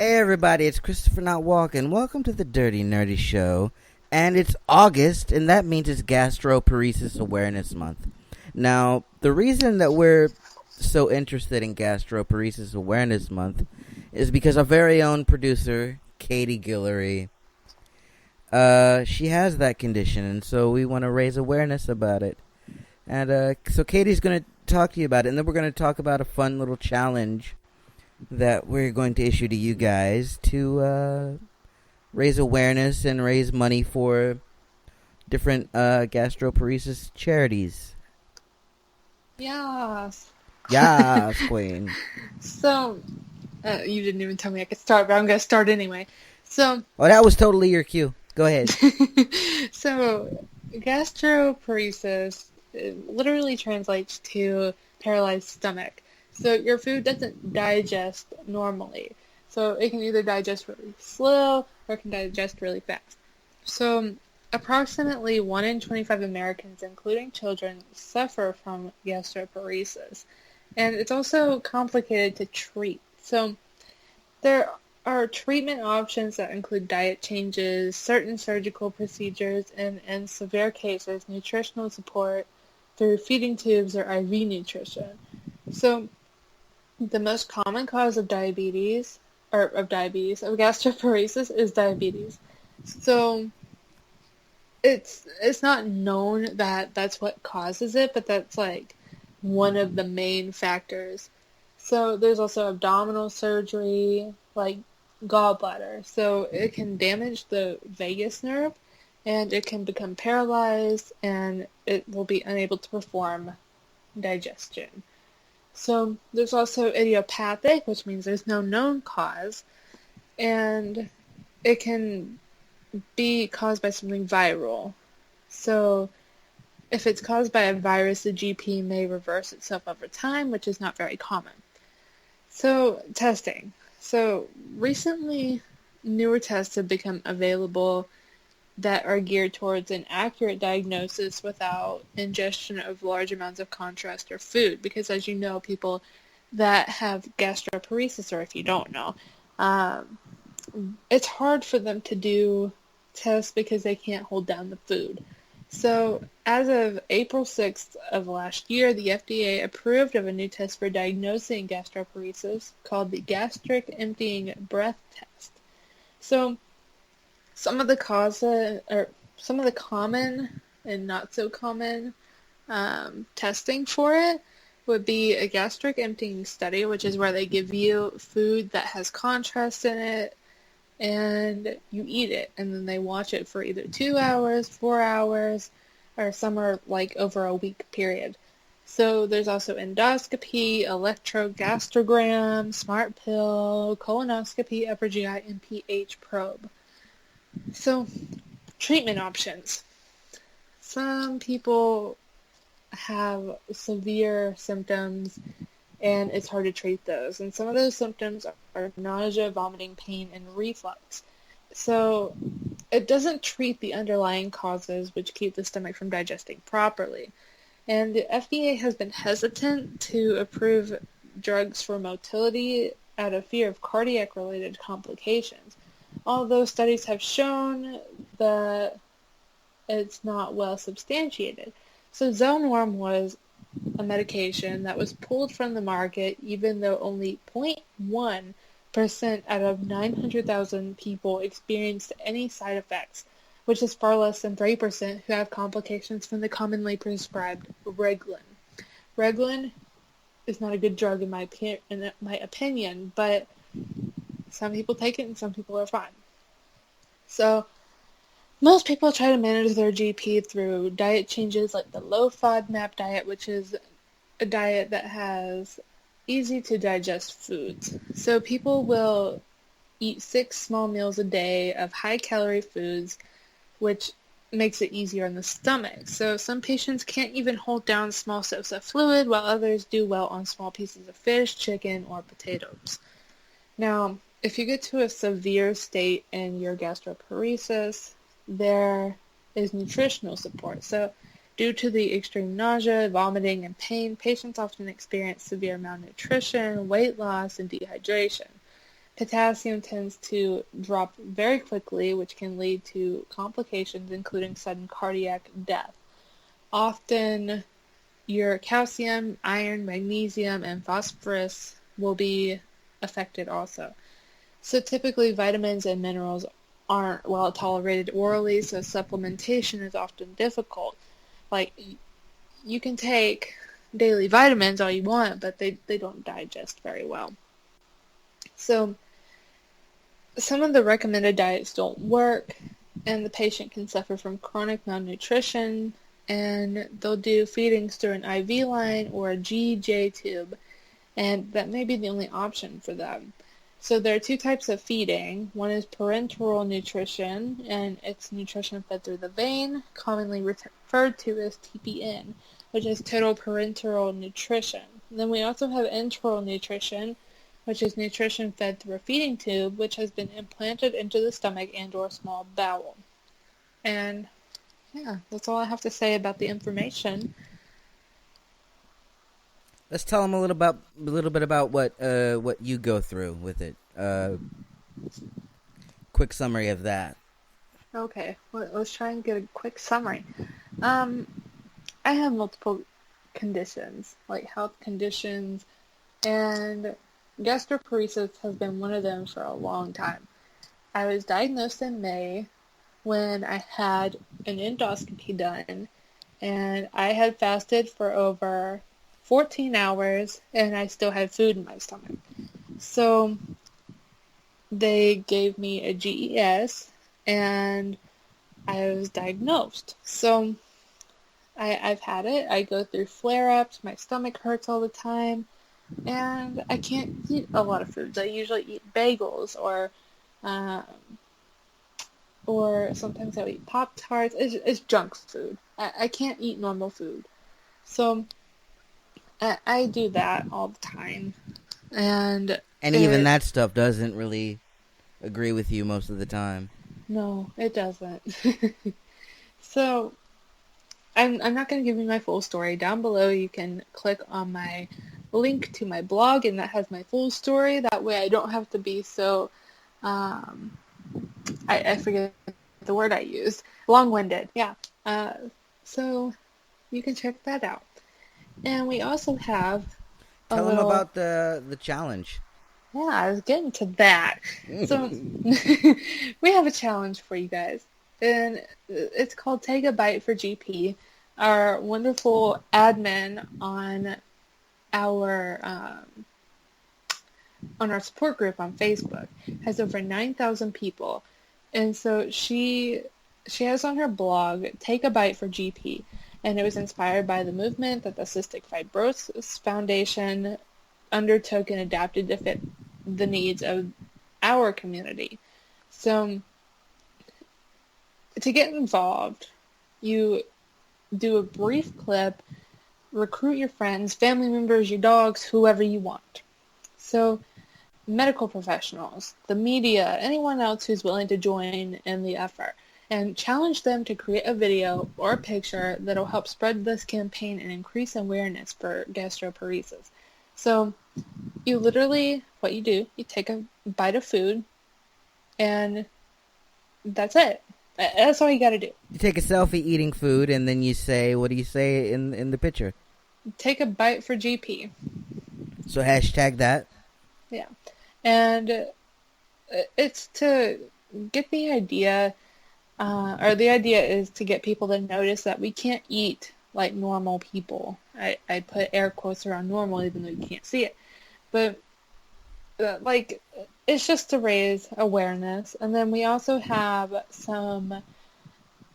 Hey everybody, it's Christopher Not Walking. Welcome to the Dirty Nerdy Show. And it's August, and that means it's Gastroparesis Awareness Month. Now, the reason that we're so interested in Gastroparesis Awareness Month is because our very own producer, Katie Guillory, she has that condition, and so we want to raise awareness about it. And so Katie's going to talk to you about it, and then we're going to talk about a fun little challenge that we're going to issue to you guys to raise awareness and raise money for different gastroparesis charities. Yes. Yes, Queen. So, you didn't even tell me I could start, but I'm going to start anyway. So, Oh, that was totally your cue. Go ahead. So, gastroparesis literally translates to paralyzed stomach. So your food doesn't digest normally. So it can either digest really slow or it can digest really fast. So approximately 1 in 25 Americans, including children, suffer from gastroparesis. And it's also complicated to treat. So there are treatment options that include diet changes, certain surgical procedures, and in severe cases, nutritional support through feeding tubes or IV nutrition. So the most common cause of gastroparesis is diabetes. So it's not known that that's what causes it, but that's like one of the main factors. So there's also abdominal surgery, like gallbladder. So it can damage the vagus nerve, and it can become paralyzed, and it will be unable to perform digestion. So there's also idiopathic, which means there's no known cause, and it can be caused by something viral. So if it's caused by a virus, the GP may reverse itself over time, which is not very common. So testing. So recently, newer tests have become available that are geared towards an accurate diagnosis without ingestion of large amounts of contrast or food. Because as you know, people that have gastroparesis, or if you don't know, it's hard for them to do tests because they can't hold down the food. So as of April 6th of last year, the FDA approved of a new test for diagnosing gastroparesis called the gastric emptying breath test. So some of the common and not so common testing for it would be a gastric emptying study, which is where they give you food that has contrast in it, and you eat it, and then they watch it for either 2 hours, 4 hours, or some are like over a week period. So there's also endoscopy, electrogastrogram, smart pill, colonoscopy, upper GI, and pH probe. So, treatment options. Some people have severe symptoms, and it's hard to treat those. And some of those symptoms are nausea, vomiting, pain, and reflux. So, it doesn't treat the underlying causes which keep the stomach from digesting properly. And the FDA has been hesitant to approve drugs for motility out of fear of cardiac-related complications. Although studies have shown that it's not well substantiated. So Zolnorm was a medication that was pulled from the market even though only 0.1% out of 900,000 people experienced any side effects, which is far less than 3% who have complications from the commonly prescribed Reglan. Reglan is not a good drug in my opinion, but some people take it and some people are fine. So most people try to manage their GP through diet changes like the low FODMAP diet, which is a diet that has easy to digest foods. So people will eat 6 small meals a day of high calorie foods, which makes it easier on the stomach. So some patients can't even hold down small sips of fluid, while others do well on small pieces of fish, chicken, or potatoes. Now, if you get to a severe state in your gastroparesis, there is nutritional support. So due to the extreme nausea, vomiting, and pain, patients often experience severe malnutrition, weight loss, and dehydration. potassium tends to drop very quickly, which can lead to complications, including sudden cardiac death. Often, your calcium, iron, magnesium, and phosphorus will be affected also. So typically, vitamins and minerals aren't well tolerated orally, so supplementation is often difficult. Like, you can take daily vitamins all you want, but they don't digest very well. So some of the recommended diets don't work, and the patient can suffer from chronic malnutrition, and they'll do feedings through an IV line or a GJ tube, and that may be the only option for them. So there are two types of feeding. One is parenteral nutrition, and it's nutrition fed through the vein, commonly referred to as TPN, which is total parenteral nutrition. Then we also have enteral nutrition, which is nutrition fed through a feeding tube, which has been implanted into the stomach and or small bowel. And yeah, that's all I have to say about the information. Let's tell them a little bit about what you go through with it. Quick summary of that. Okay, let's try and get a quick summary. I have multiple conditions, like health conditions, and gastroparesis has been one of them for a long time. I was diagnosed in May when I had an endoscopy done, and I had fasted for over 14 hours, and I still had food in my stomach. So they gave me a GES, and I was diagnosed. So I've had it. I go through flare-ups. My stomach hurts all the time, and I can't eat a lot of foods. I usually eat bagels or sometimes I'll eat Pop-Tarts. It's junk food. I can't eat normal food. So I do that all the time. And even that stuff doesn't really agree with you most of the time. No, it doesn't. So I'm not going to give you my full story. Down below you can click on my link to my blog, and that has my full story. That way I don't have to be so I forget the word I used. Long-winded. Yeah. So you can check that out. And we also have Tell them about the challenge. Yeah, I was getting to that. So we have a challenge for you guys. And it's called Take a Bite for GP. Our wonderful admin on our support group on Facebook has over 9,000 people. And so she has on her blog, Take a Bite for GP. And it was inspired by the movement that the Cystic Fibrosis Foundation undertook and adapted to fit the needs of our community. So to get involved, you do a brief clip, recruit your friends, family members, your dogs, whoever you want. So medical professionals, the media, anyone else who's willing to join in the effort, and challenge them to create a video or a picture that'll help spread this campaign and increase awareness for gastroparesis. So you literally, what you do, you take a bite of food, and that's it. That's all you got to do. You take a selfie eating food, and then you say, what do you say in the picture? Take a bite for GP. So hashtag that. Yeah. And it's to get the idea, or the idea is to get people to notice that we can't eat like normal people. I put air quotes around normal even though you can't see it. But like, it's just to raise awareness. And then we also have some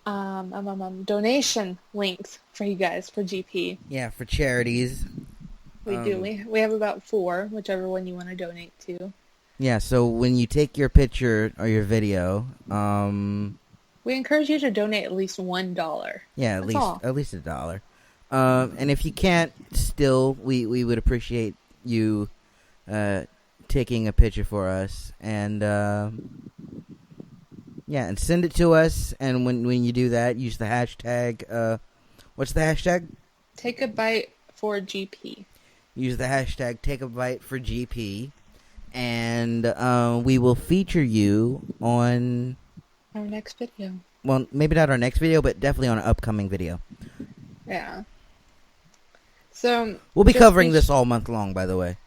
donation links for you guys for GP. Yeah, for charities. We do. We have about 4, whichever one you want to donate to. Yeah, so when you take your picture or your video, we encourage you to donate at least $1. Yeah, at least $1. And if you can't, still, we would appreciate you taking a picture for us, and and send it to us. And when you do that, use the hashtag. What's the hashtag? Take a bite for GP. Use the hashtag Take a Bite for GP, and we will feature you on our next video. Well, maybe not our next video, but definitely on an upcoming video. Yeah. So we'll be covering this all month long, by the way.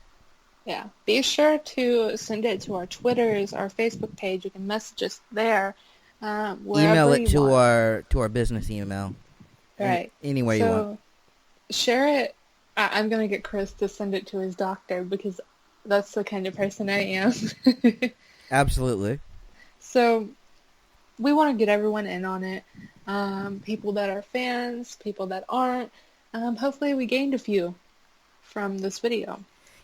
Yeah. Be sure to send it to our Twitters, our Facebook page. You can message us there. Email it to our business email. Right. Anywhere you want. Share it. I'm going to get Chris to send it to his doctor because that's the kind of person I am. Absolutely. So we want to get everyone in on it. People that are fans, people that aren't. Hopefully we gained a few from this video.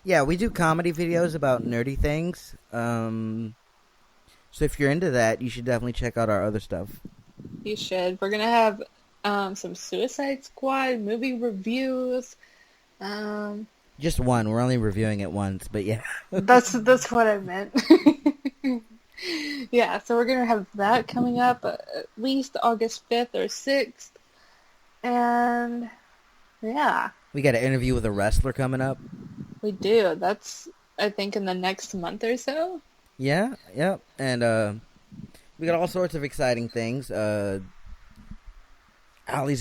Yeah, we do comedy videos about nerdy things. So if you're into that, you should definitely check out our other stuff. You should. We're going to have some Suicide Squad movie reviews. Just one. We're only reviewing it once, but yeah. That's what I meant. Yeah, so we're going to have that coming up at least August 5th or 6th. And, yeah. We got an interview with a wrestler coming up. We do. That's, I think, in the next month or so. Yeah, yep. And we got all sorts of exciting things. Allie's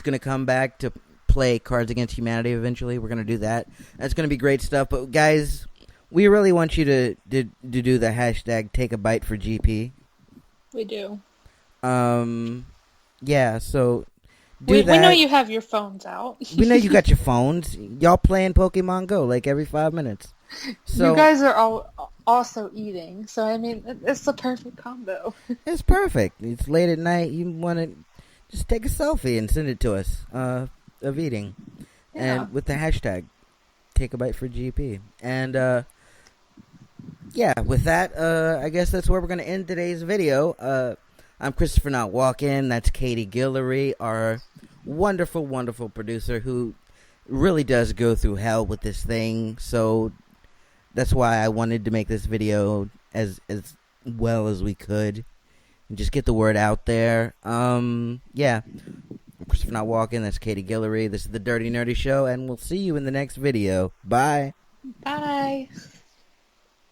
going to come back to play Cards Against Humanity eventually. We're going to do that. That's going to be great stuff. But, guys, we really want you to do the hashtag Take a Bite for GP. We do. Yeah, so do that. We know you have your phones out. We know you got your phones. Y'all playing Pokemon Go like every 5 minutes. So you guys are all also eating. So, I mean, it's the perfect combo. It's perfect. It's late at night. You want to just take a selfie and send it to us of eating. Yeah. And with the hashtag Take a Bite for GP. And, yeah, with that, I guess that's where we're going to end today's video. I'm Christopher Not Walkin'. That's Katie Guillory, our wonderful, wonderful producer who really does go through hell with this thing. So that's why I wanted to make this video as well as we could and just get the word out there. Yeah. I'm Christopher Not Walkin'. That's Katie Guillory. This is the Dirty Nerdy Show, and we'll see you in the next video. Bye. Bye.